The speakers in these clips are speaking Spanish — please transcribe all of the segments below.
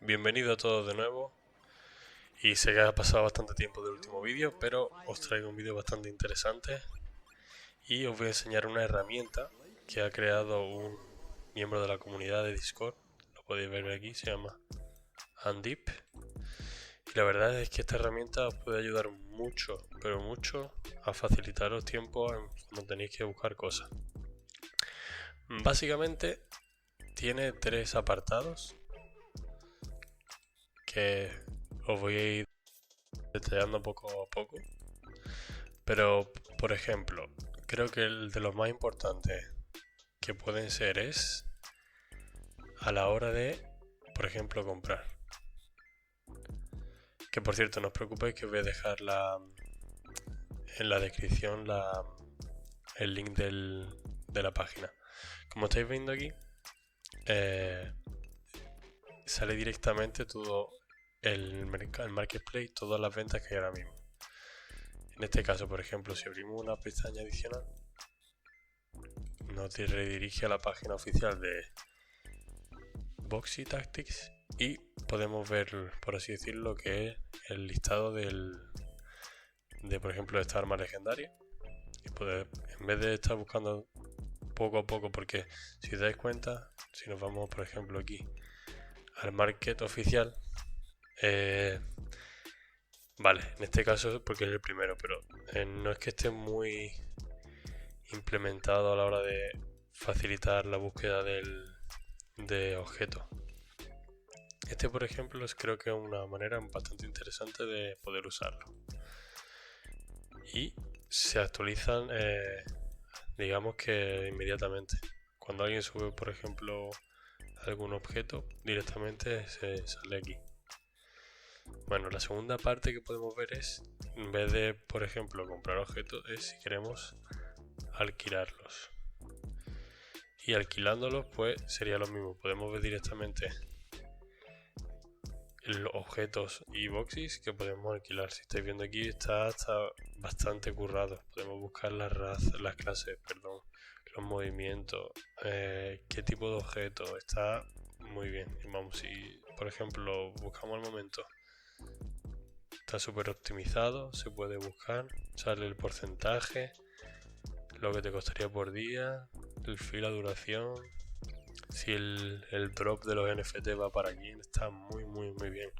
Bienvenido a todos de nuevo. Y sé que ha pasado bastante tiempo del último vídeo, pero os traigo un vídeo bastante interesante. Y os voy a enseñar una herramienta que ha creado un miembro de la comunidad de Discord. Lo podéis ver aquí, se llama Andip. Y la verdad es que esta herramienta os puede ayudar mucho, pero mucho, a facilitaros tiempo cuando tenéis que buscar cosas. Básicamente tiene tres apartados que os voy a ir detallando poco a poco. Pero, por ejemplo, creo que el de los más importantes que pueden ser es a la hora de, por ejemplo, comprar. Que por cierto, no os preocupéis que os voy a dejar en la descripción el link de la página. Como estáis viendo aquí, sale directamente todo el marketplace, todas las ventas que hay ahora mismo. En este caso, por ejemplo, si abrimos una pestaña adicional, nos redirige a la página oficial de Boxy Tactics y podemos ver, por así decirlo, que es el listado de, por ejemplo, de esta arma legendaria. Y poder, en vez de estar buscando poco a poco, porque si os dais cuenta, si nos vamos, por ejemplo, aquí al market oficial, vale, en este caso porque es el primero, pero no es que esté muy implementado a la hora de facilitar la búsqueda de objetos. Este, por ejemplo, creo que es una manera bastante interesante de poder usarlo. Y se actualizan, digamos que inmediatamente. Cuando alguien sube, por ejemplo, algún objeto, directamente se sale aquí. Bueno, la segunda parte que podemos ver es, en vez de, por ejemplo, comprar objetos, es si queremos alquilarlos. Y alquilándolos, pues sería lo mismo. Podemos ver directamente los objetos y boxes que podemos alquilar. Si estáis viendo aquí, está bastante currado. Podemos buscar las clases, perdón, los movimientos, qué tipo de objeto. Está muy bien. Y vamos, si por ejemplo buscamos al momento, está súper optimizado. Se puede buscar, sale el porcentaje, lo que te costaría por día, el fee, la duración. Si el drop de los NFT va para aquí, está muy bien.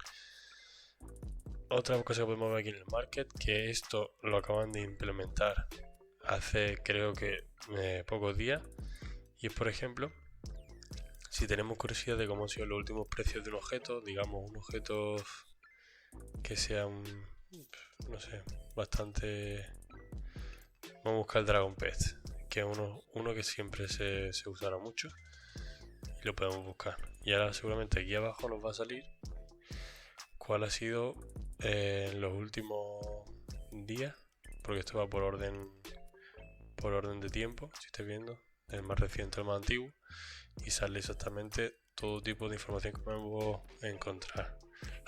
Otra cosa que podemos ver aquí en el market, que esto lo acaban de implementar hace creo que pocos días, y es por ejemplo, si tenemos curiosidad de cómo han sido los últimos precios de un objeto, digamos un objeto que sea no sé, bastante, vamos a buscar el Dragon Pet, que es uno que siempre se usará mucho y lo podemos buscar. Y ahora seguramente aquí abajo nos va a salir cuál ha sido en los últimos días, porque esto va por orden de tiempo, si estáis viendo, del más reciente al más antiguo, y sale exactamente todo tipo de información que podemos encontrar.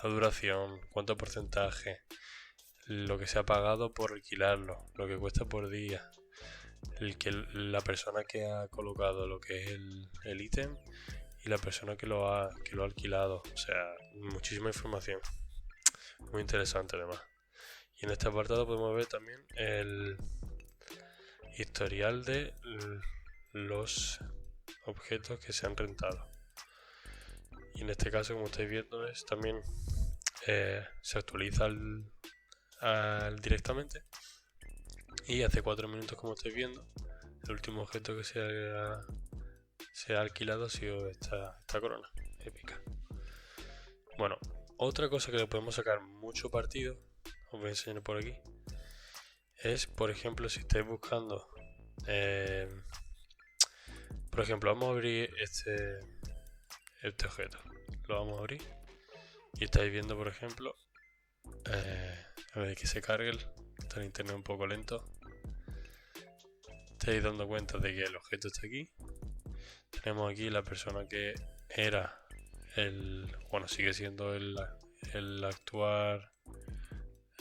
La duración, cuánto porcentaje, lo que se ha pagado por alquilarlo, lo que cuesta por día, la persona que ha colocado lo que es el ítem y la persona que lo ha alquilado. O sea, muchísima información. Muy interesante además. Y en este apartado podemos ver también el historial de los objetos que se han rentado. Y en este caso, como estáis viendo, es también se actualiza directamente. Y hace 4 minutos, como estáis viendo, el último objeto que se ha alquilado ha sido esta corona épica. Bueno, otra cosa que le podemos sacar mucho partido, os voy a enseñar por aquí, es, por ejemplo, si estáis buscando, por ejemplo, vamos a abrir este objeto, lo vamos a abrir y estáis viendo, por ejemplo, a ver que se cargue, está el internet un poco lento, estáis dando cuenta de que el objeto está aquí. Tenemos aquí la persona que era bueno, sigue siendo el actual,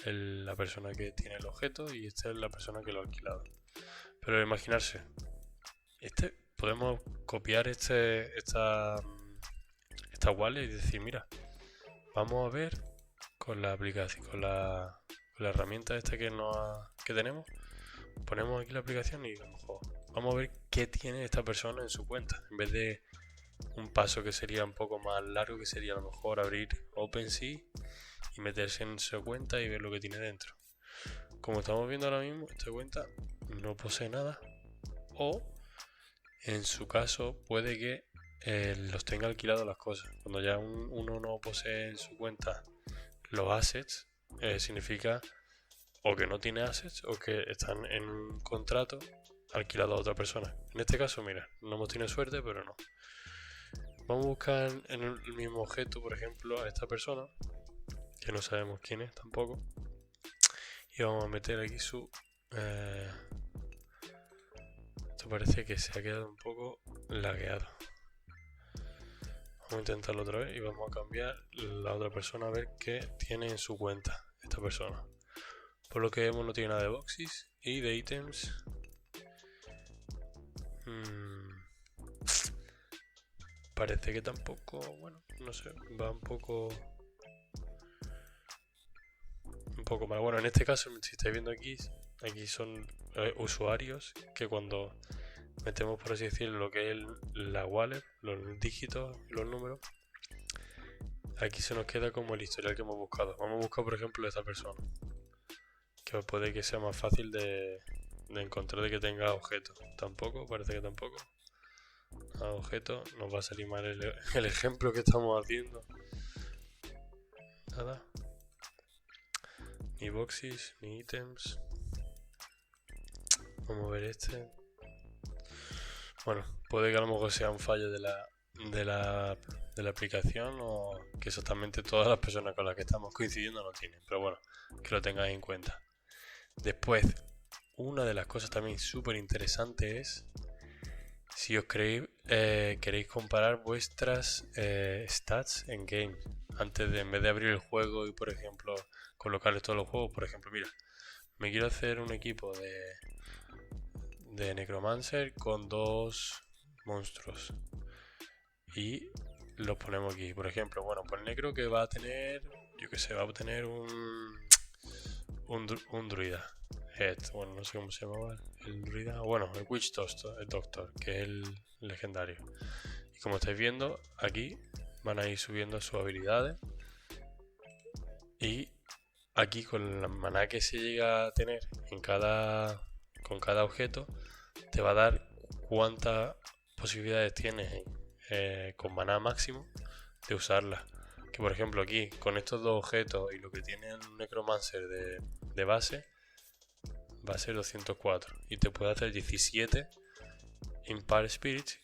la persona que tiene el objeto, y esta es la persona que lo ha alquilado. Pero imaginarse, podemos copiar esta wallet y decir, mira, vamos a ver con la aplicación, con la herramienta esta que tenemos. Ponemos aquí la aplicación y a lo mejor vamos a ver qué tiene esta persona en su cuenta. En vez de un paso que sería un poco más largo, que sería a lo mejor abrir OpenSea y meterse en su cuenta y ver lo que tiene dentro. Como estamos viendo ahora mismo, esta cuenta no posee nada, o en su caso puede que los tenga alquilados las cosas. Cuando ya uno no posee en su cuenta los assets, significa o que no tiene assets o que están en un contrato alquilado a otra persona. En este caso, mira, no hemos tenido suerte, pero no. Vamos a buscar en el mismo objeto, por ejemplo, a esta persona, que no sabemos quién es tampoco, y vamos a meter aquí su... esto parece que se ha quedado un poco lagueado. Vamos a intentarlo otra vez y vamos a cambiar la otra persona a ver qué tiene en su cuenta esta persona. Por lo que vemos no tiene nada de boxes y de ítems. Parece que tampoco, bueno, no sé, va un poco mal. Bueno, en este caso, si estáis viendo aquí son usuarios que cuando metemos, por así decirlo, lo que es la wallet, los dígitos y los números, aquí se nos queda como el historial que hemos buscado. Vamos a buscar, por ejemplo, esta persona, que puede que sea más fácil de encontrar de que tenga objetos. Tampoco, parece que tampoco. A objeto, nos va a salir mal el ejemplo que estamos haciendo. Nada. Ni boxes, ni ítems. Vamos a ver este. Bueno, puede que a lo mejor sea un fallo de la aplicación, o que exactamente todas las personas con las que estamos coincidiendo no tienen. Pero bueno, que lo tengáis en cuenta. Después, una de las cosas también súper interesantes es si os queréis comparar vuestras stats en game. Antes de, en vez de abrir el juego y, por ejemplo, colocarle todos los juegos, por ejemplo, mira, me quiero hacer un equipo de Necromancer con 2 monstruos y los ponemos aquí. Por ejemplo, bueno, pues el necro que va a tener, yo que sé, va a tener un druida. Bueno, no sé cómo se llamaba el druida. Bueno, el Witch Doctor, que es el legendario. Y como estáis viendo, aquí van a ir subiendo sus habilidades. Y aquí con la maná que se llega a tener con cada objeto, te va a dar cuántas posibilidades tienes con maná máximo de usarla. Que por ejemplo aquí, con estos dos objetos y lo que tiene el Necromancer de base, va a ser 204. Y te puede hacer 17 Impar Spirits,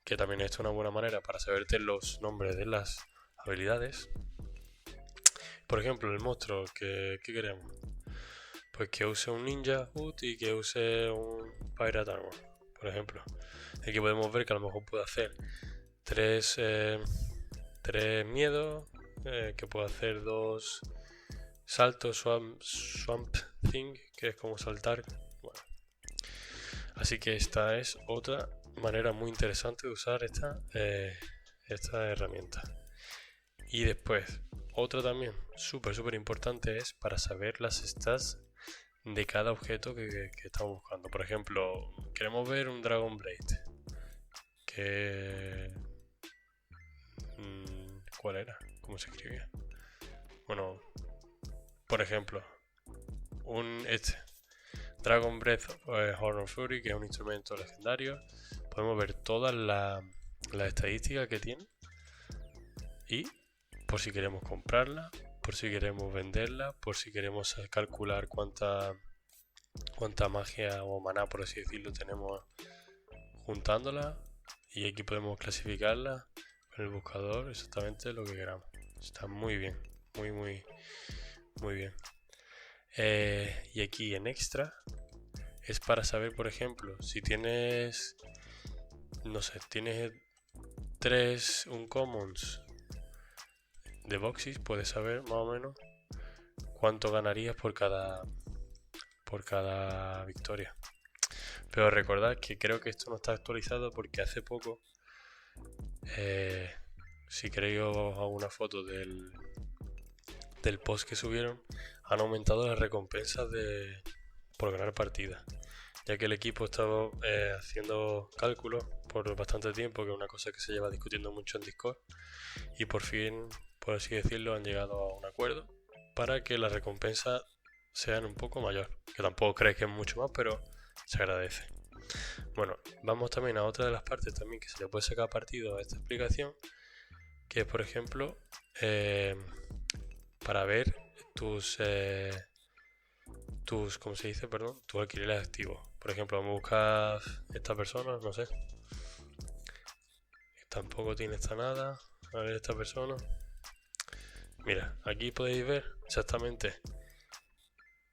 que también es una buena manera para saberte los nombres de las habilidades. Por ejemplo, el monstruo, ¿qué queremos? Pues que use un Ninja Hood y que use un Pirate Armor, por ejemplo. Aquí podemos ver que a lo mejor puede hacer 3 miedos, que puede hacer 2 saltos, swamp thing, que es como saltar. Bueno. Así que esta es otra manera muy interesante de usar esta herramienta. Y después, otra también súper importante es para saber las stats de cada objeto que estamos buscando. Por ejemplo, queremos ver un Dragon Blade. ¿Cuál era? ¿Cómo se escribía? Bueno, por ejemplo, Dragon Breath Horn of Fury, que es un instrumento legendario. Podemos ver todas las estadísticas que tiene. Y por si queremos comprarla, por si queremos venderla, por si queremos calcular cuánta magia o maná, por así decirlo, tenemos juntándola. Y aquí podemos clasificarla con el buscador exactamente lo que queramos. Está muy bien, muy bien. Y aquí en extra es para saber, por ejemplo, si tienes, no sé, tienes 3 uncommons de boxes, puedes saber más o menos cuánto ganarías por cada victoria. Pero recordad que creo que esto no está actualizado porque hace poco si queréis os hago una foto del post que subieron, han aumentado las recompensas por ganar partidas, ya que el equipo estaba haciendo cálculos por bastante tiempo, que es una cosa que se lleva discutiendo mucho en Discord, y por fin, por así decirlo, han llegado a un acuerdo para que las recompensas sean un poco mayor, que tampoco crees que es mucho más, pero se agradece. Bueno, vamos también a otra de las partes también que se le puede sacar partido a esta explicación, que es por ejemplo para ver tus ¿cómo se dice? Perdón, tus alquileres activos. Por ejemplo, vamos a buscar esta persona, no sé. Tampoco tiene esta nada. A ver esta persona. Mira, aquí podéis ver exactamente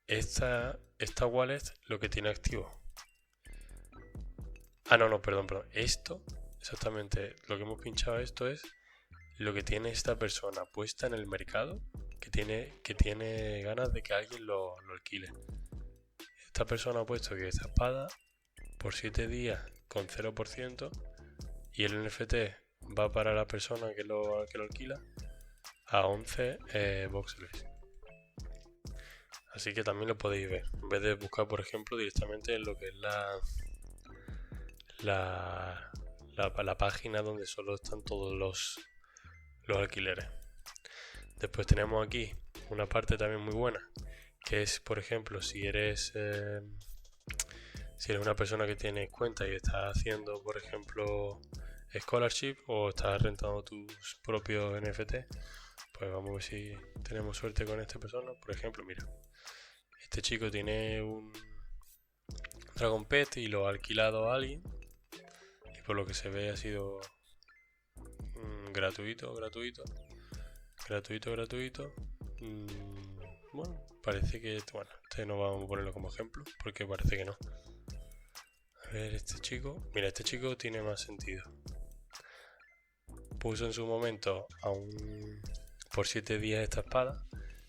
esta wallet lo que tiene activo. Ah, no, perdón. Esto, exactamente, lo que hemos pinchado esto es lo que tiene esta persona puesta en el mercado que tiene ganas de que alguien lo alquile. Esta persona ha puesto que esta espada por 7 días con 0% y el NFT va para la persona que lo alquila a 11 voxels. Así que también lo podéis ver, en vez de buscar por ejemplo directamente en lo que es la página donde solo están todos los alquileres. Después tenemos aquí una parte también muy buena, que es por ejemplo si eres una persona que tiene cuenta y estás haciendo por ejemplo scholarship o estás rentando tus propios NFT, pues vamos a ver si tenemos suerte con esta persona. Por ejemplo, mira, este chico tiene un Dragon Pet y lo ha alquilado a alguien y por lo que se ve ha sido gratuito. Bueno, parece que este no vamos a ponerlo como ejemplo porque parece que no. A ver, este chico, mira, este chico tiene más sentido. Puso en su momento por 7 días esta espada,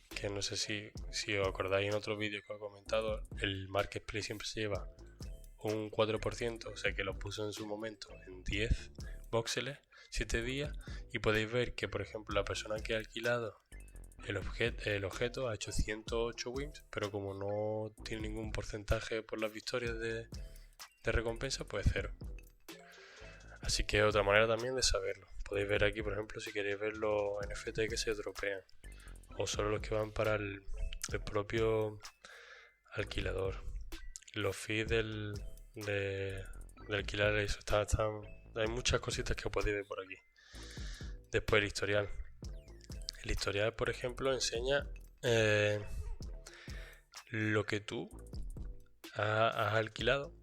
que no sé si os acordáis en otro vídeo que os he comentado, el marketplace siempre se lleva un 4%, o sea que lo puso en su momento en 10 voxeles, 7 días, y podéis ver que por ejemplo la persona que ha alquilado el objeto ha hecho 108 wins, pero como no tiene ningún porcentaje por las victorias de recompensa, pues 0. Así que otra manera también de saberlo. Podéis ver aquí, por ejemplo, si queréis ver los NFT que se dropean, o solo los que van para el propio alquilador. Los fees de alquilar eso, hay muchas cositas que podéis ver por aquí. Después el historial. El historial, por ejemplo, enseña lo que tú has alquilado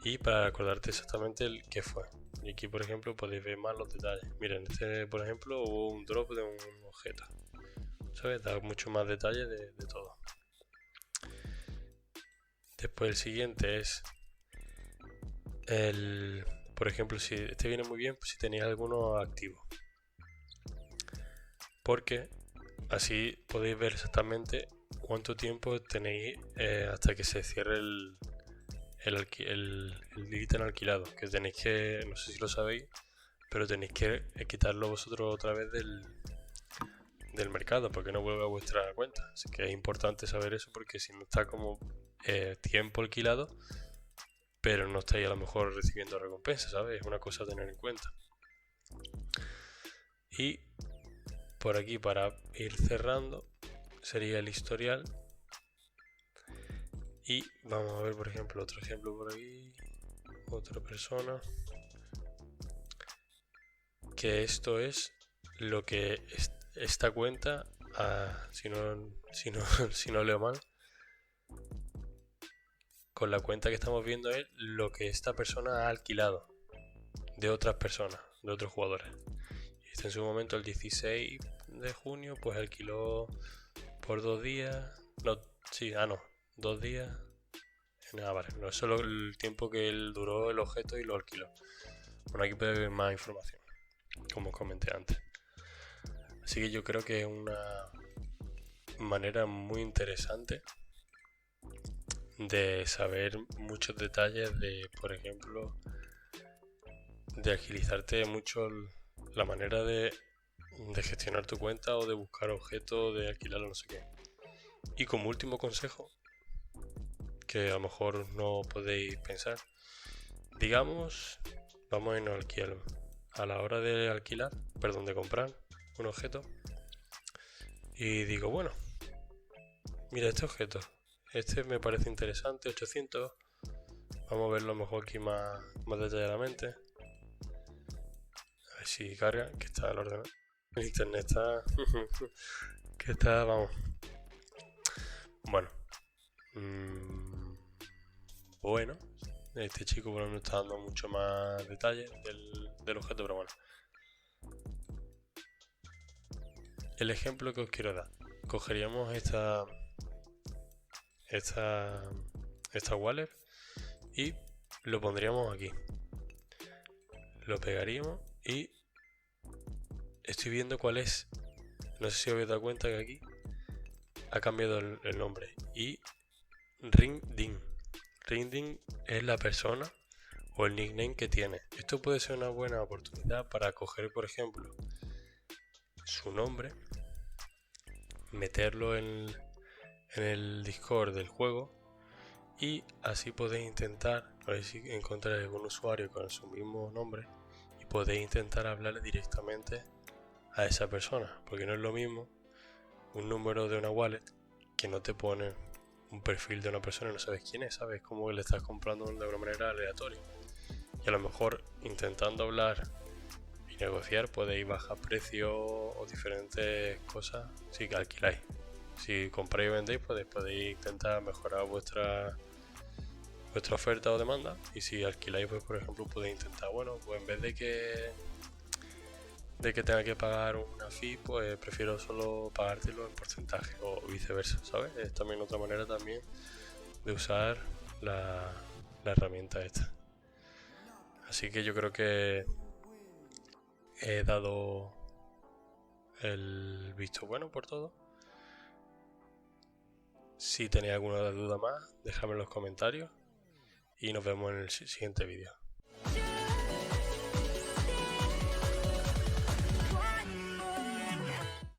y para acordarte exactamente el que fue. Y aquí, por ejemplo, podéis ver más los detalles. Miren, por ejemplo, hubo un drop de un objeto. ¿Sabes? Da mucho más detalle de todo. Después el siguiente es por ejemplo, si este viene muy bien pues si tenéis alguno activo, porque así podéis ver exactamente cuánto tiempo tenéis hasta que se cierre el ítem alquilado, que tenéis que, no sé si lo sabéis, pero tenéis que quitarlo vosotros otra vez del mercado porque no vuelve a vuestra cuenta. Así que es importante saber eso porque si no está como tiempo alquilado, pero no estáis a lo mejor recibiendo recompensa, ¿sabes? Es una cosa a tener en cuenta. Y por aquí, para ir cerrando, sería el historial. Y vamos a ver, por ejemplo, otro ejemplo por aquí. Otra persona. Que esto es lo que esta cuenta, si no leo mal, con la cuenta que estamos viendo es lo que esta persona ha alquilado de otras personas, de otros jugadores. Y este en su momento, el 16 de junio, pues alquiló por 2 días. 2 días. Vale, no es solo el tiempo que él duró el objeto y lo alquiló. Bueno, aquí puede ver más información, como os comenté antes. Así que yo creo que es una manera muy interesante de saber muchos detalles de, por ejemplo, de agilizarte mucho la manera de gestionar tu cuenta o de buscar objetos, de alquilarlo, no sé qué. Y como último consejo, que a lo mejor no podéis pensar, digamos, vamos a irnos al alquiler. A la hora de alquilar, perdón, de comprar un objeto, y digo, bueno, mira este objeto, este me parece interesante, 800, vamos a verlo mejor aquí más detalladamente. A ver si carga, que está el ordenador. El internet está... que está, vamos. Bueno. Bueno. Este chico por lo menos está dando mucho más detalle del objeto, pero bueno. El ejemplo que os quiero dar. Cogeríamos esta wallet y lo pondríamos aquí. Lo pegaríamos y estoy viendo cuál es. No sé si os habéis dado cuenta que aquí ha cambiado el nombre. Y Ringding. Ringding es la persona o el nickname que tiene. Esto puede ser una buena oportunidad para coger, por ejemplo, su nombre, meterlo en el Discord del juego y así podéis intentar, a ver si encontráis algún usuario con su mismo nombre y podéis intentar hablarle directamente a esa persona, porque no es lo mismo un número de una wallet que no te pone un perfil de una persona y no sabes quién es, sabes cómo le estás comprando de una manera aleatoria. Y a lo mejor intentando hablar y negociar podéis bajar precios o diferentes cosas si alquiláis. Si compráis y vendéis, pues podéis intentar mejorar vuestra oferta o demanda. Y si alquiláis, pues por ejemplo podéis intentar, bueno, pues en vez de que tenga que pagar una fee, pues prefiero solo pagártelo en porcentaje o viceversa, ¿sabes? Es también otra manera también de usar la herramienta esta. Así que yo creo que he dado el visto bueno por todo. Si tenéis alguna duda más, dejadme en los comentarios y nos vemos en el siguiente vídeo.